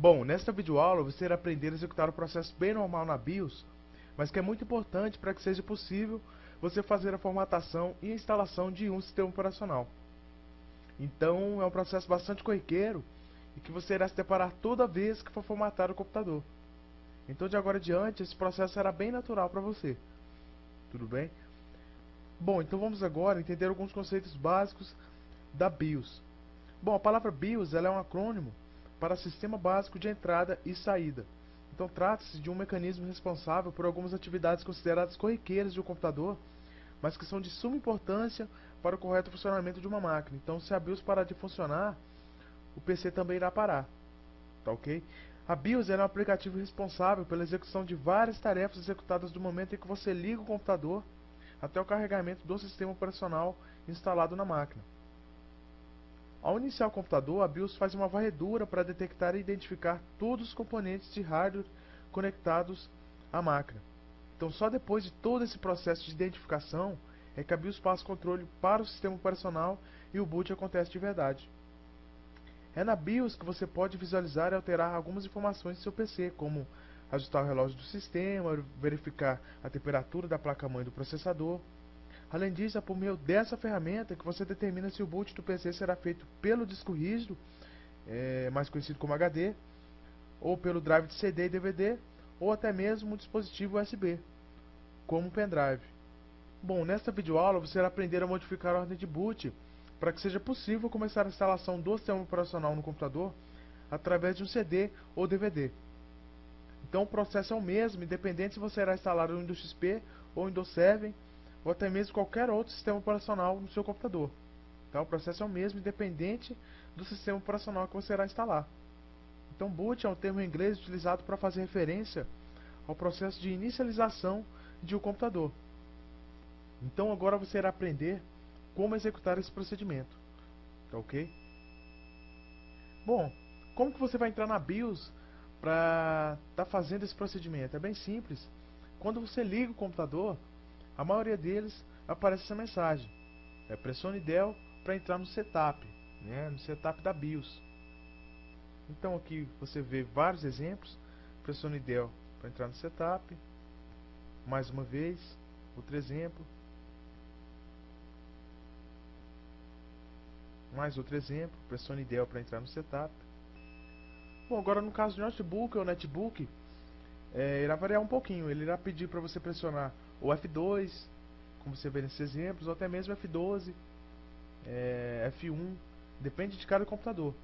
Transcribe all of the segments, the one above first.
Bom, nesta videoaula você irá aprender a executar o processo bem normal na BIOS, mas que é muito importante para que seja possível você fazer a formatação e instalação de um sistema operacional. Então é um processo bastante corriqueiro e que você irá se deparar toda vez que for formatar o computador. Então de agora em diante esse processo será bem natural para você. Tudo bem? Bom, então vamos agora entender alguns conceitos básicos da BIOS. Bom, a palavra BIOS ela é um acrônimo para Sistema Básico de Entrada e Saída. Então trata-se de um mecanismo responsável por algumas atividades consideradas corriqueiras de um computador, mas que são de suma importância para o correto funcionamento de uma máquina. Então se a BIOS parar de funcionar, o PC também irá parar. Tá ok? A BIOS é um aplicativo responsável pela execução de várias tarefas executadas do momento em que você liga o computador até o carregamento do sistema operacional instalado na máquina. Ao iniciar o computador, a BIOS faz uma varredura para detectar e identificar todos os componentes de hardware conectados à máquina. Então só depois de todo esse processo de identificação é que a BIOS passa o controle para o sistema operacional e o boot acontece de verdade. É na BIOS que você pode visualizar e alterar algumas informações do seu PC, como ajustar o relógio do sistema, verificar a temperatura da placa-mãe do processador. Além disso, é por meio dessa ferramenta que você determina se o boot do PC será feito pelo disco rígido, mais conhecido como HD, ou pelo drive de CD e DVD, ou até mesmo um dispositivo USB, como o pendrive. Bom, nesta videoaula você irá aprender a modificar a ordem de boot para que seja possível começar a instalação do sistema operacional no computador através de um CD ou DVD. Então o processo é o mesmo, independente se você irá instalar o Windows XP ou o Windows 7 ou até mesmo qualquer outro sistema operacional no seu computador. Então o processo é o mesmo, independente do sistema operacional que você irá instalar. Então boot é um termo em inglês utilizado para fazer referência ao processo de inicialização de um computador. Então agora você irá aprender como executar esse procedimento. Tá ok? Bom, como que você vai entrar na BIOS para estar fazendo esse procedimento? É bem simples. Quando você liga o computador, a maioria deles aparece essa mensagem. Pressione Del para entrar no setup, no setup da BIOS. Então aqui você vê vários exemplos. Pressione Del para entrar no setup. Mais uma vez, outro exemplo. Mais outro exemplo, pressione Del para entrar no setup. Bom, agora no caso de notebook ou netbook, irá variar um pouquinho. Ele irá pedir para você pressionar o F2, como você vê nesses exemplos, ou até mesmo F12, F1, depende de cada computador.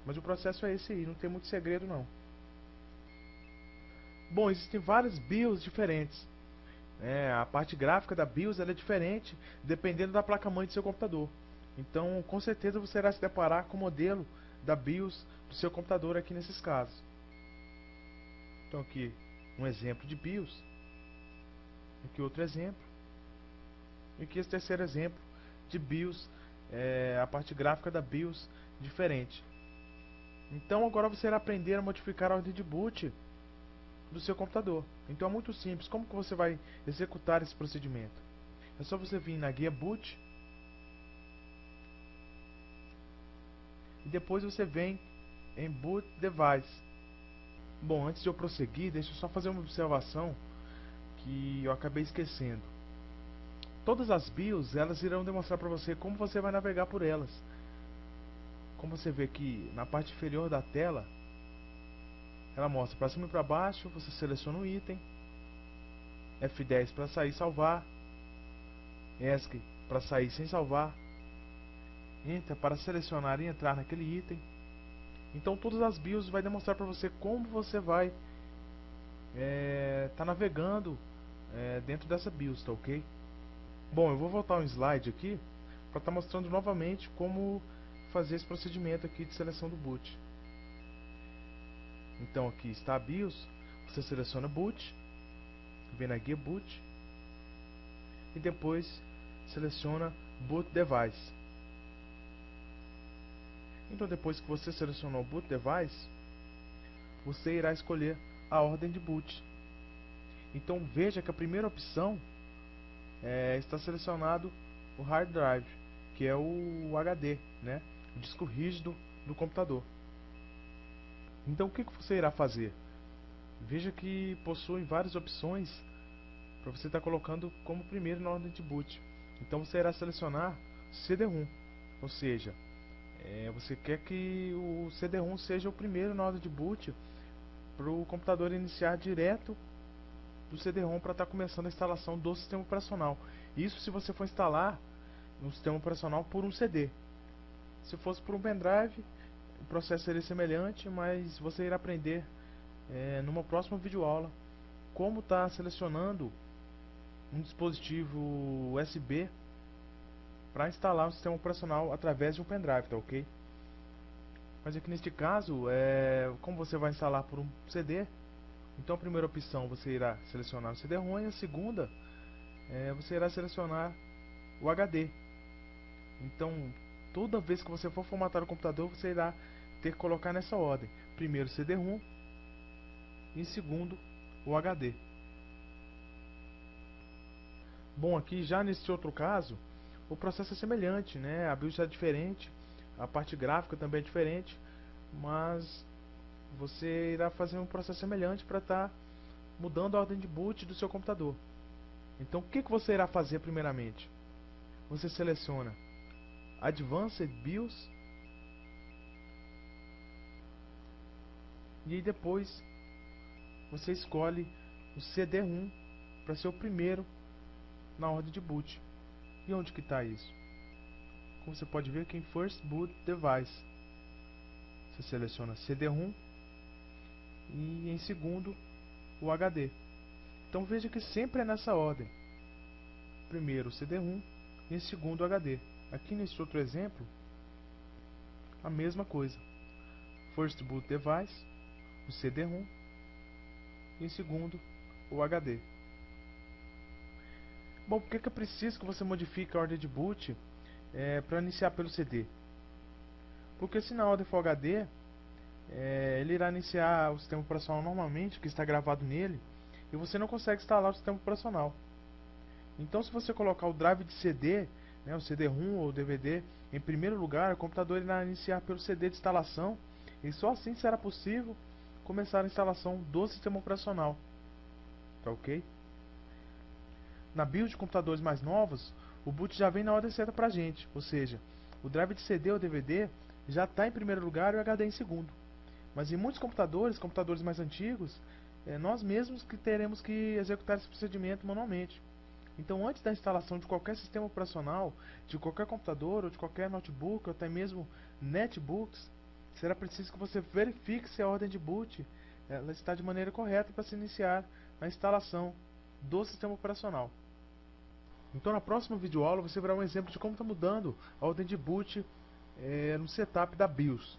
Mas o processo é esse aí, não tem muito segredo não. Bom, existem várias BIOS diferentes. A parte gráfica da BIOS ela é diferente dependendo da placa-mãe do seu computador. Então, com certeza você irá se deparar com o modelo da BIOS do seu computador aqui nesses casos. Então aqui um exemplo de BIOS. Aqui outro exemplo. E aqui esse terceiro exemplo de BIOS, a parte gráfica da BIOS diferente. Então agora você irá aprender a modificar a ordem de boot do seu computador. Então é muito simples. Como que você vai executar esse procedimento? É só você vir na guia boot e depois você vem em Boot Device. Bom, antes de eu prosseguir, deixa eu só fazer uma observação que eu acabei esquecendo. Todas as BIOS, elas irão demonstrar para você como você vai navegar por elas. Como você vê aqui na parte inferior da tela, ela mostra para cima e para baixo, você seleciona um item, F10 para sair e salvar, ESC para sair sem salvar, Enter para selecionar e entrar naquele item. Então todas as BIOS vai demonstrar para você como você vai tá navegando dentro dessa BIOS, tá ok? Bom, eu vou voltar um slide aqui para estar mostrando novamente como fazer esse procedimento aqui de seleção do boot. Então aqui está a BIOS, você seleciona boot, vem na guia boot e depois seleciona boot device. Então depois que você selecionou o boot device, você irá escolher a ordem de boot. Então veja que a primeira opção está selecionado o hard drive, que é o HD, o disco rígido do computador. Então o que você irá fazer? Veja que possui várias opções para você estar colocando como primeiro na ordem de boot. Então você irá selecionar CD-ROM, ou seja, você quer que o CD-ROM seja o primeiro na ordem de boot para o computador iniciar direto do CD-ROM para estar começando a instalação do sistema operacional. Isso se você for instalar um sistema operacional por um CD. Se fosse por um pendrive, o processo seria semelhante, mas você irá aprender numa próxima videoaula como estar selecionando um dispositivo USB para instalar um sistema operacional através de um pendrive, tá ok? Mas aqui neste caso, como você vai instalar por um CD, então a primeira opção você irá selecionar o CD-ROM e a segunda você irá selecionar o HD. Então toda vez que você for formatar o computador, você irá ter que colocar nessa ordem: primeiro o CD-ROM e em segundo o HD. Bom, aqui já nesse outro caso, o processo é semelhante, né? A BIOS é diferente, a parte gráfica também é diferente, mas você irá fazer um processo semelhante para estar mudando a ordem de boot do seu computador. Então o que você irá fazer primeiramente? Você seleciona Advanced BIOS e aí depois você escolhe o CD-ROM para ser o primeiro na ordem de boot. E onde que está isso? Como você pode ver aqui em First Boot Device, você seleciona CD-ROM e em segundo o HD. Então veja que sempre é nessa ordem: primeiro o CD-ROM e em segundo o HD. Aqui nesse outro exemplo, a mesma coisa: First Boot Device, o CD-ROM e em segundo o HD. Bom, por que é preciso que você modifique a ordem de boot para iniciar pelo CD? Porque se na ordem for HD, ele irá iniciar o sistema operacional normalmente, que está gravado nele, e você não consegue instalar o sistema operacional. Então se você colocar o drive de CD, o CD-ROM ou o DVD, em primeiro lugar, o computador irá iniciar pelo CD de instalação, e só assim será possível começar a instalação do sistema operacional. Tá ok? Na BIOS de computadores mais novos, o boot já vem na ordem certa pra gente, ou seja, o drive de CD ou DVD já está em primeiro lugar e o HD em segundo. Mas em muitos computadores mais antigos, nós mesmos que teremos que executar esse procedimento manualmente. Então antes da instalação de qualquer sistema operacional, de qualquer computador ou de qualquer notebook ou até mesmo netbooks, será preciso que você verifique se a ordem de boot ela está de maneira correta para se iniciar a instalação do sistema operacional. Então na próxima videoaula você verá um exemplo de como está mudando a ordem de boot no setup da BIOS.